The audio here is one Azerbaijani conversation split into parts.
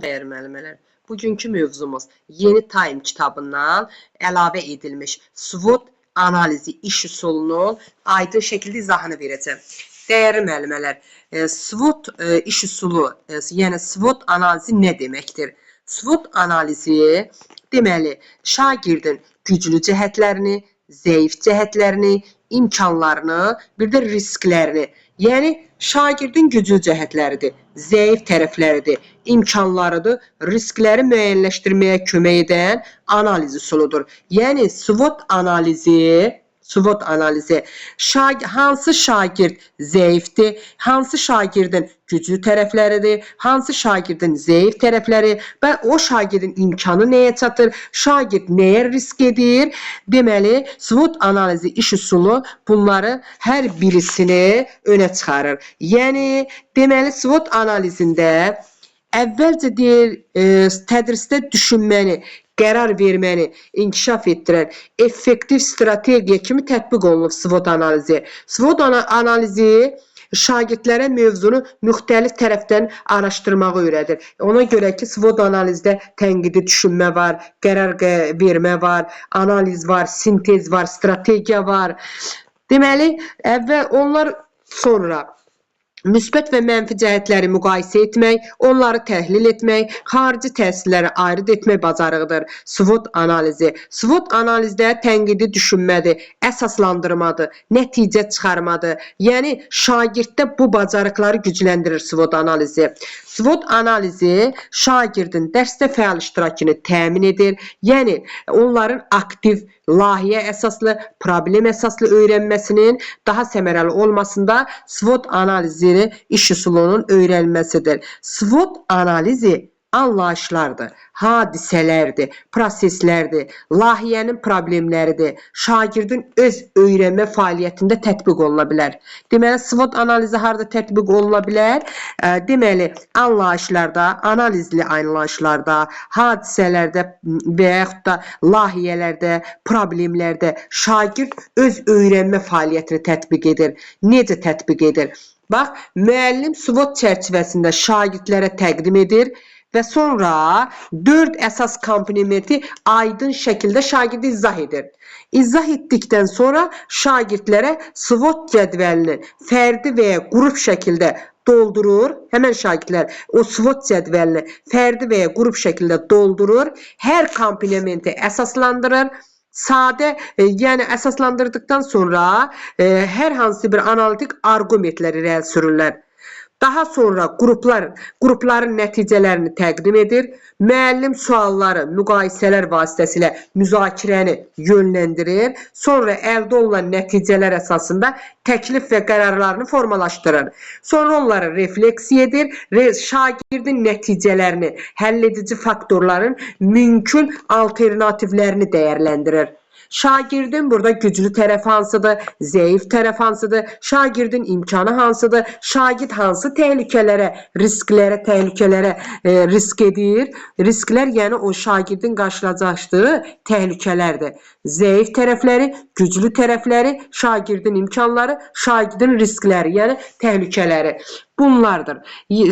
Dəyərli müəllimlər, bugünkü mövzumuz Yeni Time kitabından əlavə edilmiş SWOT analizi iş üsulunun aydın şəkildə izahını verəcəm. Dəyərli müəllimlər, SWOT iş üsulu, yəni SWOT analizi nə deməkdir? SWOT analizi deməli, şagirdin güclü cəhətlərini, zəif cəhətlərini, imkanlarını, bir də risklərini, yəni şagirdin güclü cəhətləridir, zəif tərəfləridir, imkanlarıdır, riskləri müəyyənləşdirməyə kömək edən analiz üsuludur. Yəni SWOT analizi hansı şagird zəifdir, hansı şagirdin güclü tərəfləridir, hansı şagirdin zəif tərəfləri və o şagirdin imkanı nəyə çatır, şagird nəyə risk edir? Deməli, SWOT analizi iş üsulu bunları hər birisini önə çıxarır. Yəni, deməli, SWOT analizində əvvəlcə deyir, tədrisdə düşünməni, qərar verməni inkişaf etdirən effektiv strategiya kimi tətbiq olunub SWOT analizi. SWOT analizi şagirdlərə mövzunu müxtəlif tərəfdən araşdırmağı öyrədir. Ona görə ki, SWOT analizdə tənqidi düşünmə var, qərar vermə var, analiz var, sintez var, strategiya var. Deməli, əvvəl onlar sonra müsbət və mənfi cəhətləri müqayisə etmək, onları təhlil etmək, xarici təsirləri ayırd etmək bacarığıdır SWOT analizi. SWOT analizdə tənqidi düşünmədir, əsaslandırmadır, nəticə çıxarmadır. Yəni, şagirddə bu bacarıqları gücləndirir SWOT analizi. SWOT analizi şagirdin dərsdə fəal iştirakını təmin edir. Yəni, onların aktiv, layihə əsaslı, problem əsaslı öyrənməsinin daha səmərəli olmasında SWOT analizi iş üsulunun öyrənməsidir. SWOT analizi anlayışlardır, hadisələrdir, proseslərdir, layihənin problemləridir, şagirdin öz öyrənmə fəaliyyətində tətbiq oluna bilər. Deməli, SWOT analizi harada tətbiq oluna bilər? Deməli, anlayışlarda, analizli anlayışlarda, hadisələrdə və yaxud da layihələrdə, problemlərdə şagird öz öyrənmə fəaliyyətini tətbiq edir. Necə tətbiq edir? Bax, müəllim SWOT çərçivəsində şagirdlərə təqdim edir və sonra 4 əsas komponenti aydın şəkildə şagirdə izah edir. İzah etdikdən sonra şagirdlərə SWOT cədvəlini fərdi və ya qrup şəkildə doldurur. Həmən şagirdlər o SWOT cədvəlini fərdi və ya qrup şəkildə doldurur. Hər komponenti əsaslandırır. Sadə, yəni əsaslandırdıqdan sonra hər hansı bir analitik arqumentləri irəli sürürlər. Daha sonra qrupların nəticələrini təqdim edir. Müəllim sualları, müqayisələr vasitəsilə müzakirəni yönləndirir. Sonra əldə olunan nəticələr əsasında təklif və qərarlarını formalaşdırır. Sonra onları refleksiya edir və şagirdin nəticələrini, həlledici faktorların mümkün alternativlərini dəyərləndirir. Şagirdin burada güclü tərəf hansıdır, zəif tərəf hansıdır, şagirdin imkanı hansıdır, şagird hansı təhlükələrə, təhlükələrə risk edir. Risklər, yəni o şagirdin qarşılaşdığı təhlükələrdir. Zəif tərəfləri, güclü tərəfləri, şagirdin imkanları, şagirdin riskləri, yəni təhlükələri. Bunlardır.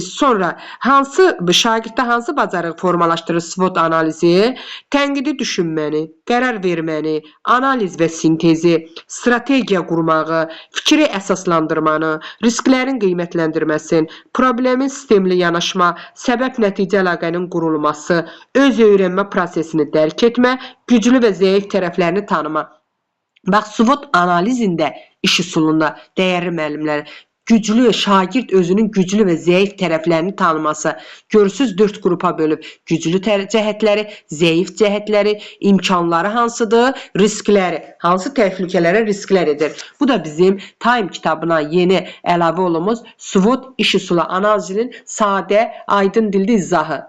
Sonra şagirddə hansı bacarıq formalaşdırır SWOT analizi? Tənqidi düşünməni, qərar verməni, analiz və sintezi, strategiya qurmağı, fikri əsaslandırmanı, risklərin qiymətləndirməsin, problemin sistemli yanaşma, səbəb-nəticə əlaqənin qurulması, öz öyrənmə prosesini dərk etmə, güclü və zəif tərəflərini tanıma. Bax, SWOT analizində iş üsulunda dəyərli müəllimlər, şagird özünün güclü və zəif tərəflərini tanıması. Görürsünüz, 4 qrupa bölüb güclü cəhətləri, zəif cəhətləri, imkanları hansıdır, riskləri, hansı təhlükələrə risklər edir. Bu da bizim Time kitabına yeni əlavə olunmuş SWOT iş üsulu analizinin sadə, aydın dildə izahı.